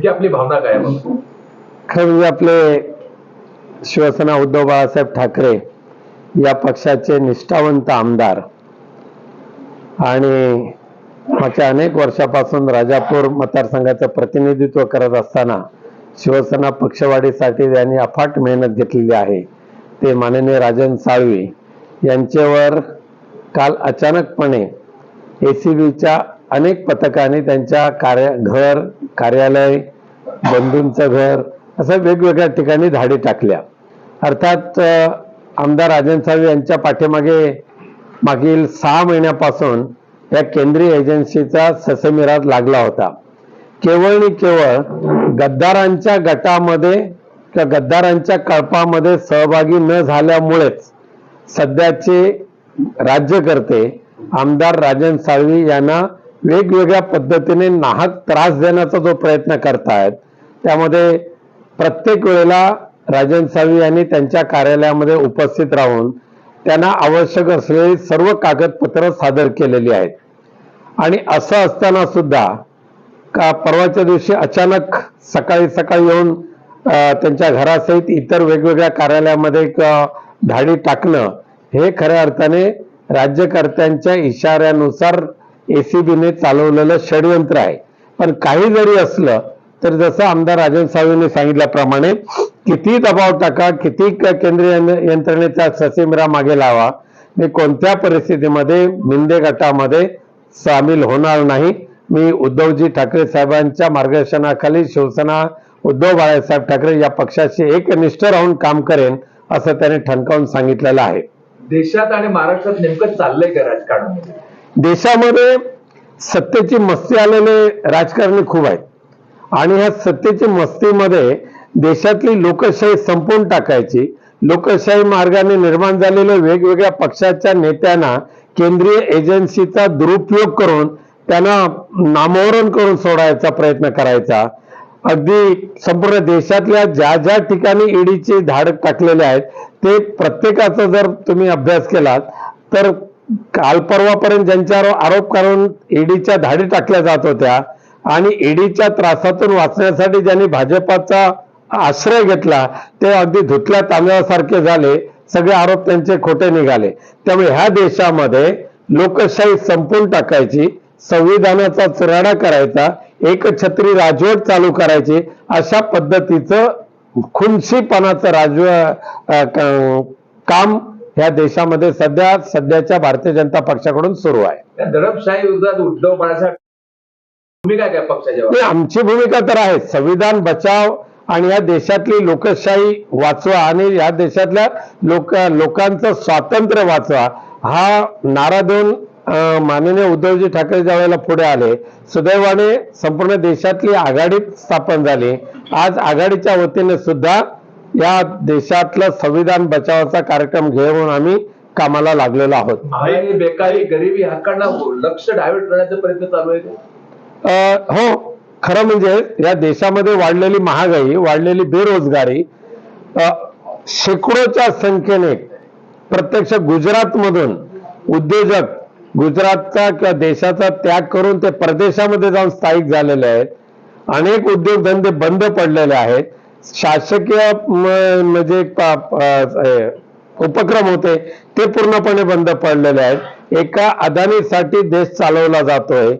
नेमकी आपली भावना काय आहे? खरं म्हणजे आपले शिवसेना उद्धव बाळासाहेब ठाकरे या पक्षाचे निष्ठावंत आमदार आणि मागच्या अनेक वर्षापासून राजापूर मतदारसंघाचं प्रतिनिधित्व करत असताना शिवसेना पक्षवाढीसाठी त्यांनी अफाट मेहनत घेतलेली आहे. ते माननीय राजन साळवी यांच्यावर काल अचानकपणे ACBच्या अनेक पथकांनी त्यांच्या घर, कार्यालय, बंधूंचं घर असं वेगवेगळ्या ठिकाणी धाडी टाकल्या. अर्थात आमदार राजन साळवी यांच्या पाठीमागे मागील 6 महिन्यापासून या केंद्रीय एजन्सीचा ससेमिराज लागला होता. केवळ आणि केवळ गद्दारांच्या गटामध्ये किंवा गद्दारांच्या कळपामध्ये सहभागी न झाल्यामुळेच सध्याचे राज्यकर्ते आमदार राजन साळवी यांना वेगवेगळ्या पद्धतीने नाहक त्रास देण्याचा जो प्रयत्न करतायत, त्यामध्ये प्रत्येक वेळेला राजन साळवी यांनी त्यांच्या कार्यालयामध्ये उपस्थित राहून त्यांना आवश्यक असलेली सर्व कागदपत्र सादर केलेली आहेत. आणि असं असताना सुद्धा परवाच्या दिवशी अचानक सकाळी येऊन त्यांच्या घरासहित इतर वेगवेगळ्या कार्यालयामध्ये धाडी टाकणं हे खऱ्या अर्थाने राज्यकर्त्यांच्या इशाऱ्यानुसार ACBने चालवलेलं षडयंत्र आहे. पण काही जरी असलं तर जसं आमदार राजन साळवींनी सांगितल्याप्रमाणे किती दबाव टाका, किती केंद्रीय यंत्रणेचा ससेमिरा मागे लावा, मी कोणत्या परिस्थितीमध्ये मिंदे गटामध्ये सामील होणार नाही. मी उद्धवजी ठाकरे साहेबांच्या मार्गदर्शनाखाली शिवसेना उद्धव बाळासाहेब ठाकरे या पक्षाशी एकनिष्ठ राहून काम करेन असं त्याने ठणकावून सांगितलेलं आहे. देशात आणि महाराष्ट्रात नेमकं चाललंय का राजकारणामध्ये? देशामध्ये सत्तेची मस्ती आलेले राजकारणी खूप आहेत आणि ह्या सत्तेची मस्तीमध्ये देशातली लोकशाही संपवून टाकायची, लोकशाही मार्गाने निर्माण झालेल्या वेगवेगळ्या पक्षाच्या नेत्यांना केंद्रीय एजन्सीचा दुरुपयोग करून त्यांना नामोहरण करून सोडायचा प्रयत्न करायचा. अगदी संपूर्ण देशातल्या ज्या ठिकाणी ईडीचे धाड टाकलेले आहेत ते प्रत्येकाचा जर तुम्ही अभ्यास केलात तर काल परवापर्यंत ज्यांच्यावर आरोप करून ईडीच्या धाडी टाकल्या जात होत्या आणि ईडीच्या त्रासातून वाचण्यासाठी ज्यांनी भाजपाचा आश्रय घेतला ते अगदी धुतल्या तांदळासारखे झाले, सगळे आरोप त्यांचे खोटे निघाले. त्यामुळे ह्या देशामध्ये लोकशाही संपवून टाकायची, संविधानाचा चुराडा करायचा, एकछत्री राजवट चालू करायची, अशा पद्धतीचं खुनशीपणाचं काम ह्या देशामध्ये सध्याच्या भारतीय जनता पक्षाकडून सुरू आहे. दडपशाही विरोधात उद्धव बाळासाहेब भूमिका काय पक्षाची? आमची भूमिका तर आहे संविधान बचाव आणि या देशातली लोकशाही वाचवा आणि या देशातल्या लोकांचं स्वातंत्र्य वाचवा हा नारा देऊन माननीय उद्धवजी ठाकरे ज्या वेळेला पुढे आले, सुदैवाने संपूर्ण देशातली आघाडी स्थापन झाली. आज आघाडीच्या वतीने सुद्धा या देशातलं संविधान बचावाचा कार्यक्रम घेऊन आम्ही कामाला लागलेलो आहोत. बेकारी, गरिबी ह्याकडनं लक्ष डायव्हर्ट करण्याचा प्रयत्न चालू आहे. हो, खरं म्हणजे या देशामध्ये वाढलेली महागाई, वाढलेली बेरोजगारी, शेकडोच्या संख्येने प्रत्यक्ष गुजरातमधून उद्योजक गुजरातचा किंवा देशाचा त्याग करून ते परदेशामध्ये जाऊन स्थायिक झालेले आहेत. अनेक उद्योगधंदे बंद पडलेले आहेत. शासकीय म्हणजे उपक्रम होते ते पूर्णपणे बंद पडलेले आहेत. एका अदानीसाठी देश चालवला जातोय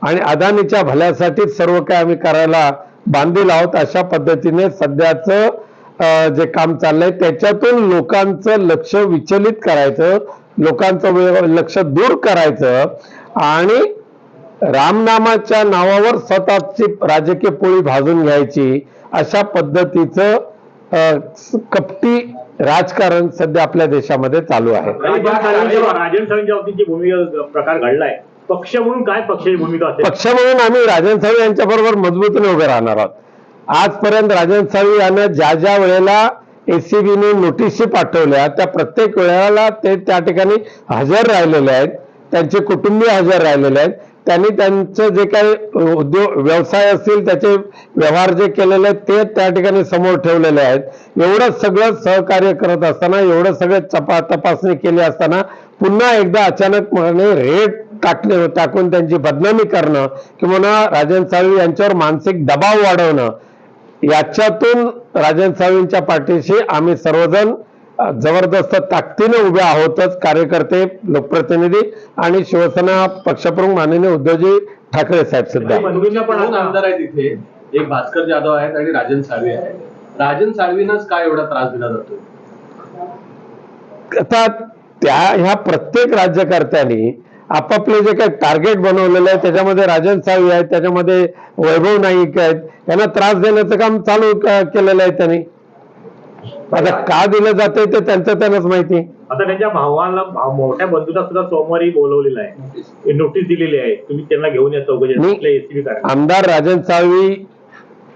आणि अदानीच्या भल्यासाठी सर्व काही आम्ही करायला बांधील आहोत. अशा पद्धतीने सध्याचं जे काम चाललंय त्याच्यातून लोकांचं लक्ष विचलित करायचं, लोकांचं लक्ष दूर करायचं आणि रामनामाच्या नावावर स्वतःची राजकीय पोळी भाजून घ्यायची, अशा पद्धतीचं कपटी राजकारण सध्या आपल्या देशामध्ये चालू आहे. राजन साळवींच्या बाबतीत भूमिका प्रकार घडलाय, पक्ष म्हणून काय पक्षाची भूमिका असेल? पक्ष म्हणून आम्ही राजन साळवी यांच्या बरोबर मजबूतीने उभे राहणार आहोत. आजपर्यंत राजन साळवी यांना ज्या वेळेला ACBने नोटीसी पाठवल्या त्या प्रत्येक वेळेला ते त्या ठिकाणी हजर राहिलेले आहेत, त्यांचे कुटुंबीय हजर राहिलेले आहेत. त्यांनी त्यांचं जे काही व्यवसाय असतील त्याचे व्यवहार जे केलेले आहेत ते त्या ठिकाणी समोर ठेवलेले आहेत. एवढं सगळं सहकार्य करत असताना, एवढं सगळं तपासणी केली असताना पुन्हा एकदा अचानकपणे रेड टाकून त्यांची बदनामी करणं किंवा राजन साळवी यांच्यावर मानसिक दबाव वाढवणं, याच्यातून राजन साळवींच्या पाठीशी आम्ही सर्वजण जबरदस्त ताकदीने उभे आहोतच, कार्यकर्ते, लोकप्रतिनिधी आणि शिवसेना पक्षप्रमुख माननीय उद्धवजी ठाकरे साहेब सुद्धा. दोन आमदार आहेत इथे, एक भास्कर जाधव आहेत आणि राजन साळवी आहेत. राजन साळवींनाच काय एवढा त्रास दिला जातो? आता ह्या प्रत्येक राज्यकर्त्यांनी आपापले जे काही टार्गेट बनवलेलं आहे त्याच्यामध्ये राजन साळवी आहेत, त्याच्यामध्ये वैभव नाईक आहेत, यांना त्रास देण्याचं काम चालू केलेलं आहे त्यांनी. आता का दिलं जाते ते त्यांचं त्यांनाच माहिती. आता त्यांच्या भावाला मोठ्या बंधूला सुद्धा सोमवारी बोलवलेलं आहे, नोटीस दिलेली आहे, तुम्ही त्यांना घेऊन या चौकशी. आमदार राजन साळवी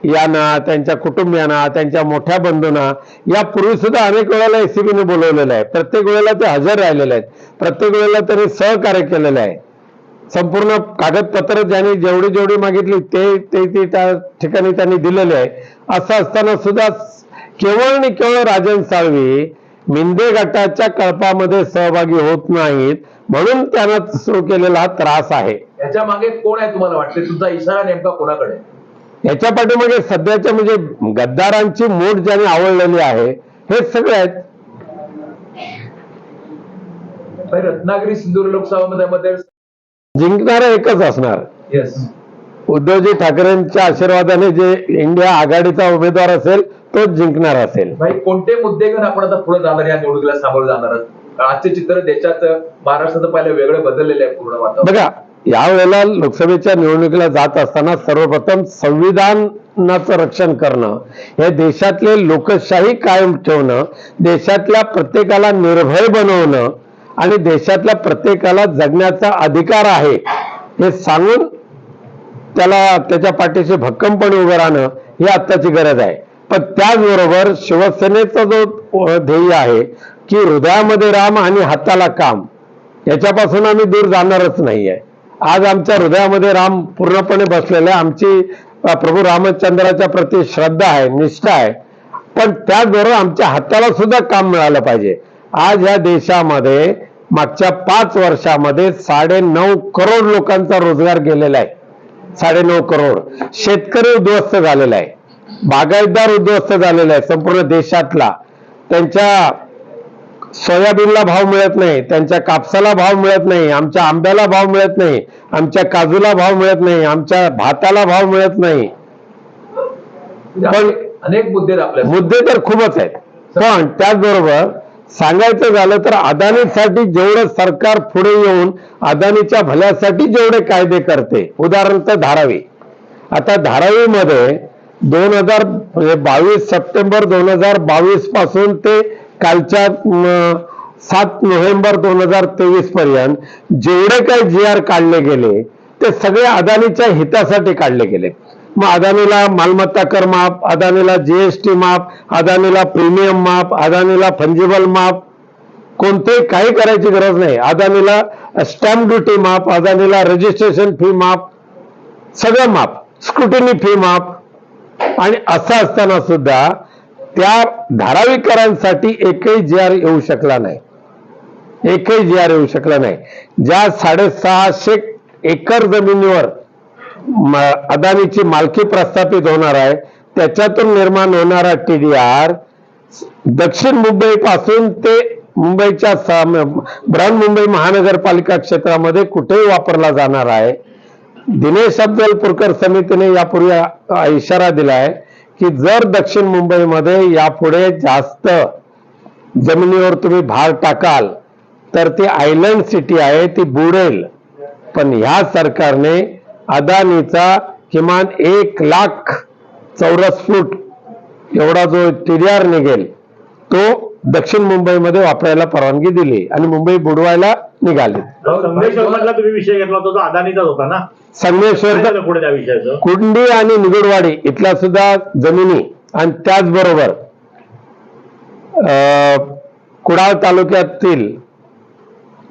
यांना, त्यांच्या कुटुंबियांना, त्यांच्या मोठ्या बंधूंना यापूर्वी सुद्धा अनेक वेळेला एसीबीने बोलवलेलं आहे. प्रत्येक वेळेला ते हजर राहिलेले आहेत, प्रत्येक वेळेला त्यांनी सहकार्य केलेलं आहे. संपूर्ण कागदपत्र ज्यांनी जेवढी मागितली ते त्या ठिकाणी त्यांनी दिलेले आहे. असं असताना सुद्धा केवळ आणि केवळ राजन साळवी मिंदे गटाच्या कळपामध्ये सहभागी होत नाहीत, म्हणून त्यांना सुरू केलेला हा त्रास आहे. याच्या मागे कोण आहे तुम्हाला वाटते? तुमचा इशारा नेमका कोणाकडे? याच्या पाठीमागे सध्याच्या म्हणजे गद्दारांची मूठ ज्यांनी आवडलेली आहे हे सगळे आहेत. रत्नागिरी सिंधुदुर्ग लोकसभा मध्ये जिंकणारा एकच असणार. येस, उद्धवजी ठाकरेंच्या आशीर्वादाने जे इंडिया आघाडीचा उमेदवार असेल तोच जिंकणार असेल. भाई, कोणते मुद्दे घेऊन आपण आता पुढे जाणार, या निवडणुकीला सामोरं जाणार आहात? आजचे चित्र देशात, महाराष्ट्राचं पहिलं वेगळं बदललेलं आहे पूर्ण वातावरण. बघा, यावेळेला लोकसभेच्या निवडणुकीला जात असताना सर्वप्रथम संविधानाचं रक्षण करणं, हे देशातले लोकशाही कायम ठेवणं, देशातल्या प्रत्येकाला निर्भय बनवणं आणि देशातल्या प्रत्येकाला जगण्याचा अधिकार आहे हे सांगून त्याच्या पाठीशी भक्कमपणे उभं राहणं ही आत्ताची गरज आहे. पण त्याचबरोबर शिवसेनेचा जो ध्येय आहे की हृदयामध्ये राम आणि हाताला काम, याच्यापासून आम्ही दूर जाणारच नाहीये. आज आमच्या हृदयामध्ये राम पूर्णपणे बसलेला आहे. आमची प्रभू रामचंद्राच्या प्रती श्रद्धा आहे, निष्ठा आहे, पण त्याचबरोबर आमच्या हाताला सुद्धा काम मिळालं पाहिजे. आज या देशामध्ये मागच्या 5 वर्षामध्ये 9.5 करोड लोकांचा रोजगार गेलेला आहे. 9.5 करोड. शेतकरी उद्ध्वस्त झालेला आहे, बागायतदार उद्ध्वस्त झालेला आहे संपूर्ण देशातला. त्यांच्या सोयाबीनला भाव मिळत नाही, त्यांच्या कापसाला भाव मिळत नाही, आमच्या आंब्याला भाव मिळत नाही, आमच्या काजूला भाव मिळत नाही, आमच्या भाताला भाव मिळत नाही. पण अनेक मुद्दे तर खूपच आहेत. पण त्याचबरोबर सांगायचं झालं तर अदानीसाठी जेवढं सरकार पुढे येऊन अदानीच्या भल्यासाठी जेवढे कायदे करते, उदाहरणार्थ धारावी. आता धारावीमध्ये 22 सप्टेंबर 2022 पासून ते कालच्या 7 नोव्हेंबर 2023 पर्यंत जेवढे काही GR काढले गेले ते सगळे अदानीच्या हितासाठी काढले गेले. मग अदानीला मालमत्ता कर माफ, अदानीला GST माफ, अदानीला प्रीमियम माफ, अदानीला फंजिबल माफ, कोणतेही काही करायची गरज नाही. अदानीला स्टॅम्प ड्युटी माफ, अदानीला रजिस्ट्रेशन फी माफ, सगळं माफ, स्क्रुटिनी फी माफ. आणि असं असताना सुद्धा त्या धारावीकरांसाठी एकही GR येऊ शकला नाही, एकही GR येऊ शकला नाही. ज्या 650 एकर जमिनीवर अदानीची मालकी प्रस्थापित होणार आहे त्याच्यातून निर्माण होणारा TDR दक्षिण मुंबई पासून ते मुंबईच्या बृहन्मुंबई महानगरपालिका क्षेत्रामध्ये कुठेही वापरला जाणार आहे. दिनेश अफजलपूरकर समितीने यापूर्वी इशारा दिलाय की जर दक्षिण मुंबईमध्ये यापुढे जास्त जमिनीवर तुम्ही भार टाकाल तर ती आयलंड सिटी आहे, ती बुडेल. पण ह्या सरकारने अदानीचा किमान 1 लाख चौरस फूट एवढा जो TDR निघेल तो दक्षिण मुंबईमध्ये वापरायला परवानगी दिली आणि मुंबई बुडवायला निघाली. संगमेश्वरमधला तुम्ही विषय घेतला होता तो अदानीचाच होता ना? संगमेश्वर, पुढे त्या विषयाचं कुंडी आणि निगुडवाडी इथल्या सुद्धा जमिनी आणि त्याचबरोबर कुडाळ तालुक्यातील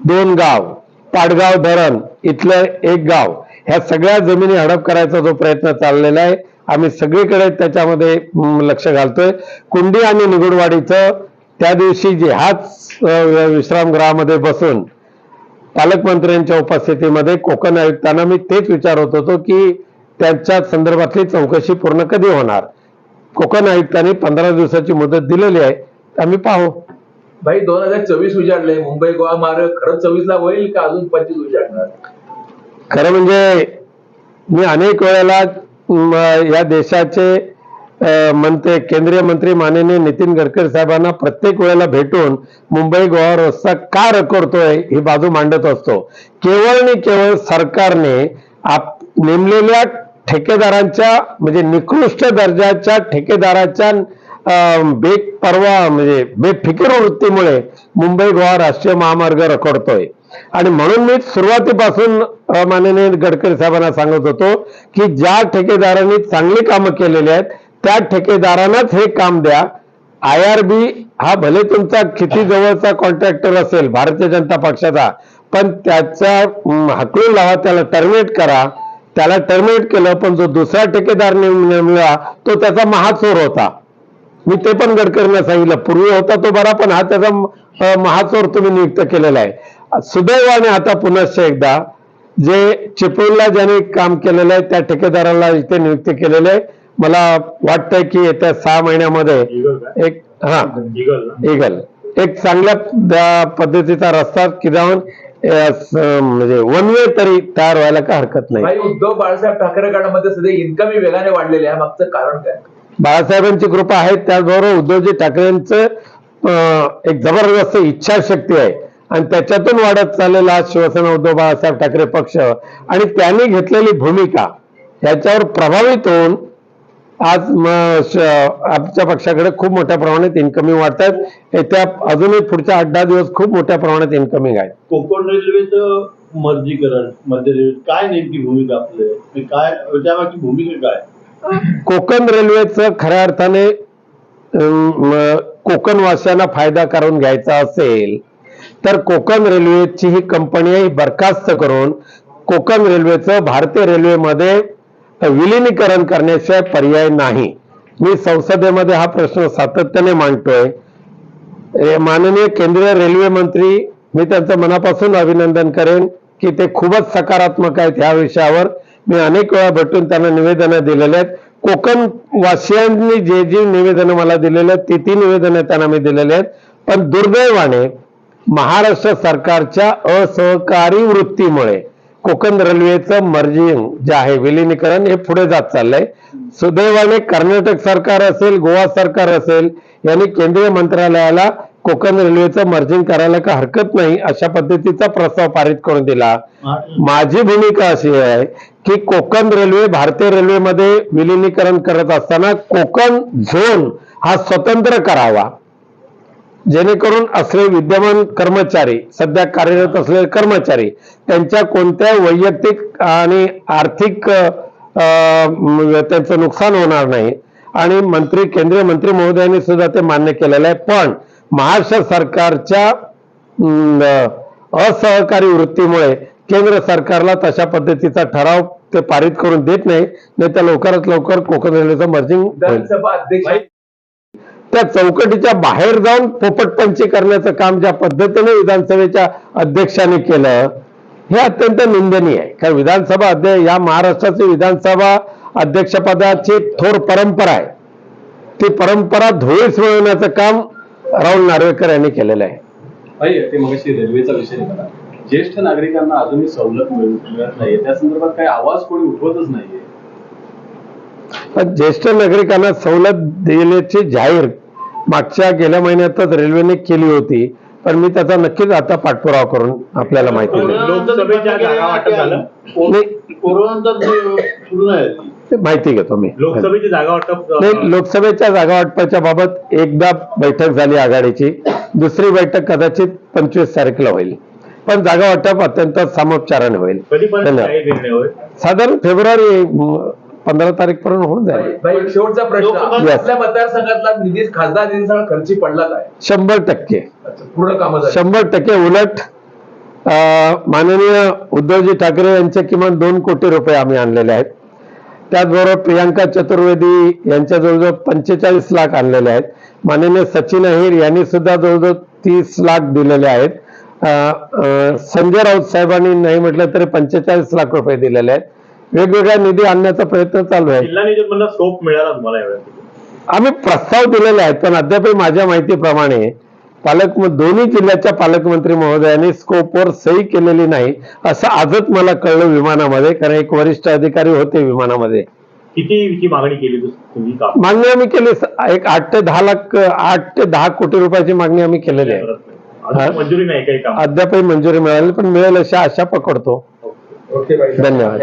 2 गाव, पाडगाव धरण इथलं 1 गाव, ह्या सगळ्या जमिनी हडप करायचा जो प्रयत्न चाललेला आहे आम्ही सगळीकडे त्याच्यामध्ये लक्ष घालतोय. कुंडी आणि निगुडवाडीचं त्या दिवशी जे ह्याच विश्रामगृहामध्ये बसून पालकमंत्र्यांच्या उपस्थितीमध्ये कोकण आयुक्तांना मी तेच विचारत होतो की त्यांच्या संदर्भातली चौकशी पूर्ण कधी होणार. कोकण आयुक्तांनी 15 दिवसाची मुदत दिलेली आहे, आम्ही पाहू. भाई 2024 उजाडले, मुंबई गोवा मार्ग खरंच 24 होईल का अजून 25 उजाडणार? खरं म्हणजे मी अनेक वेळेला या देशाचे मंत्री, केंद्रीय मंत्री माननीय नितीन गडकरी साहेबांना प्रत्येक वेळेला भेटून मुंबई गोवा रस्ता का रखडतोय ही बाजू मांडत असतो. केवळ आणि केवळ सरकारने नेमलेल्या ठेकेदारांच्या म्हणजे निकृष्ट दर्जाच्या ठेकेदाराच्या बेपरवा म्हणजे बेफिकीर वृत्तीमुळे मुंबई गोवा राष्ट्रीय महामार्ग रखडतोय. आणि म्हणून मी सुरुवातीपासून माननीय गडकरी साहेबांना सांगत होतो की ज्या ठेकेदारांनी चांगली कामं केलेली आहेत त्या ठेकेदारांनाच हे काम द्या. IRB हा भले तुमचा किती जवळचा कॉन्ट्रॅक्टर असेल भारतीय जनता पक्षाचा, पण त्याचा हाकलून लावा, त्याला टर्मिनेट करा. त्याला टर्मिनेट केलं, पण जो दुसरा ठेकेदार नेमला तो त्याचा महाचोर होता. मी ते पण गडकरींना सांगितलं, पूर्वी होता तो बरा, पण हा त्याचा महाचोर तुम्ही नियुक्त केलेला आहे. सुदैवाने आता पुनश्च एकदा जे चिपळूणला ज्याने काम केलेलं आहे त्या ठेकेदाराला इथे नियुक्त केलेलं आहे. मला वाटतंय की येत्या 6 महिन्यामध्ये एक इगल एक चांगल्या पद्धतीचा रस्ता की जाऊन म्हणजे वन वे तरी तयार व्हायला का हरकत नाही. भाई उद्धव बाळासाहेब ठाकरे गटामध्ये सध्या इन्कमही वेगाने वाढलेले आहे, मागचं कारण काय? बाळासाहेबांची कृपा आहे, त्याचबरोबर उद्धवजी ठाकरेंचं एक जबरदस्त इच्छाशक्ती आहे आणि त्याच्यातून वाढत चाललेला आज शिवसेना उद्धव बाळासाहेब ठाकरे पक्ष आणि त्यांनी घेतलेली भूमिका याच्यावर प्रभावित होऊन आज आमच्या पक्षाकडे खूप मोठ्या प्रमाणात इन्कमिंग वाढतात. येत्या अजूनही पुढच्या 8-10 दिवस खूप मोठ्या प्रमाणात इन्कमिंग आहे. कोकण रेल्वेचं मर्जीकरण, मध्य रेल्वे काय नेमकी भूमिका आपली काय, त्यामागची भूमिका काय? कोकण रेल्वेचं खऱ्या अर्थाने कोकणवासियांना फायदा करून घ्यायचा असेल तर कोकण रेल्वेची ही कंपनी आहे बरखास्त करून कोकण रेल्वेचं भारतीय रेल्वेमध्ये विलिनीकरण करण्याशिवाय पर्याय नाही. मी संसदेमध्ये हा प्रश्न सातत्याने मांडतोय. माननीय केंद्रीय रेल्वे मंत्री, मी त्यांचं मनापासून अभिनंदन करेन की ते खूपच सकारात्मक आहेत ह्या विषयावर. मी अनेक वेळा भेटून त्यांना निवेदनं दिलेली आहेत. कोकण वासियांनी जे जी निवेदनं मला दिलेली आहेत ती निवेदनं त्यांना मी दिलेली आहेत. पण दुर्दैवाने महाराष्ट्र सरकारच्या असहकारी वृत्तीमुळे कोकण रेल्वेचं मर्जिंग जे आहे विलिनीकरण हे पुढे जात चाललंय. सुदैवाने कर्नाटक सरकार असेल, गोवा सरकार असेल यांनी केंद्रीय मंत्रालयाला कोकण रेल्वेचं मर्जिंग करायला का हरकत नाही अशा पद्धतीचा प्रस्ताव पारित करून दिला. माझी भूमिका अशी आहे की कोकण रेल्वे भारतीय रेल्वेमध्ये विलिनीकरण करत असताना कोकण झोन हा स्वतंत्र करावा, जेणेकरून असले विद्यमान कर्मचारी, सध्या कार्यरत असलेले कर्मचारी त्यांच्या कोणत्या वैयक्तिक आणि आर्थिक त्यांचं नुकसान होणार नाही. आणि केंद्रीय मंत्री महोदयांनी सुद्धा ते मान्य केलेलं आहे. पण महाराष्ट्र सरकारच्या असहकारी वृत्तीमुळे केंद्र सरकारला तशा पद्धतीचा ठराव ते पारित करून देत नाही तर लवकरात लवकर कोकण रेल्वेचं मर्जिंग विधानसभा अध्यक्ष त्या चौकटीच्या बाहेर जाऊन पोपटपंची करण्याचं काम ज्या पद्धतीने विधानसभेच्या अध्यक्षांनी केलं हे अत्यंत निंदनीय आहे. कारण विधानसभा अध्यक्ष या महाराष्ट्राची विधानसभा अध्यक्षपदाची थोर परंपरा आहे. ती परंपरा धुळीस मिळवण्याचं काम राहुल नार्वेकर यांनी केलेलं आहे. ते मगाशी रेल्वेचा विषय निघाला, ज्येष्ठ नागरिकांना अजूनही सवलत मिळत नाहीये, त्या संदर्भात काही आवाज कोणी उठवतच नाहीये. ज्येष्ठ नागरिकांना सवलत दिल्याची जाहीर गेल्या महिन्यातच रेल्वेने केली होती, पण मी त्याचा नक्कीच आता पाठपुरावा करून आपल्याला माहिती देईन. लोकसभेच्या जागा वाटप झालं, माहिती घेतो मी. लोकसभेची जागा वाटप नाही, लोकसभेच्या जागा वाटपाच्या बाबत एकदा बैठक झाली आघाडीची, दुसरी बैठक कदाचित 25 तारखेला होईल. पण जागा वाटप अत्यंत सामोपचाराने होईल. साधारण फेब्रुवारी 15 तारीखपर्यंत होऊन जाईल. शेवटचा प्रश्न, आपल्या मतदारसंघातला निधी, खासदार निधी सगळा खर्ची पडला काय? 100% पूर्ण कामं 100%. उलट माननीय उद्धवजी ठाकरे यांचे किमान 2 कोटी रुपये आम्ही आणलेले आहेत. त्याचबरोबर प्रियांका चतुर्वेदी यांच्या जवळजवळ 45 लाख आणलेले आहेत. माननीय सचिन अहिर यांनी सुद्धा जवळजवळ 30 लाख दिलेले आहेत. संजय राऊत साहेबांनी नाही म्हटलं तरी 45 लाख रुपये दिलेले आहेत. वेगवेगळ्या निधी आणण्याचा प्रयत्न चालू आहे. जिल्हा नियोजन स्कोप मिळाला तुम्हाला यावेळेस? आम्ही प्रस्ताव दिलेले आहेत, पण अद्याप माझ्या माहितीप्रमाणे दोन्ही जिल्ह्याच्या पालकमंत्री महोदयांनी स्कोपवर सही केलेली नाही असं आजच मला कळलं विमानामध्ये, कारण एक वरिष्ठ अधिकारी होते विमानामध्ये. किती मागणी केली तुम्ही का? मागणी आम्ही केली एक 8 ते 10 कोटी रुपयाची मागणी आम्ही केलेली आहे. अजून मंजुरी नाही काही काम? अद्यापही मंजुरी मिळाली, पण मिळेल अशी आशा पकडतो. ओके, धन्यवाद.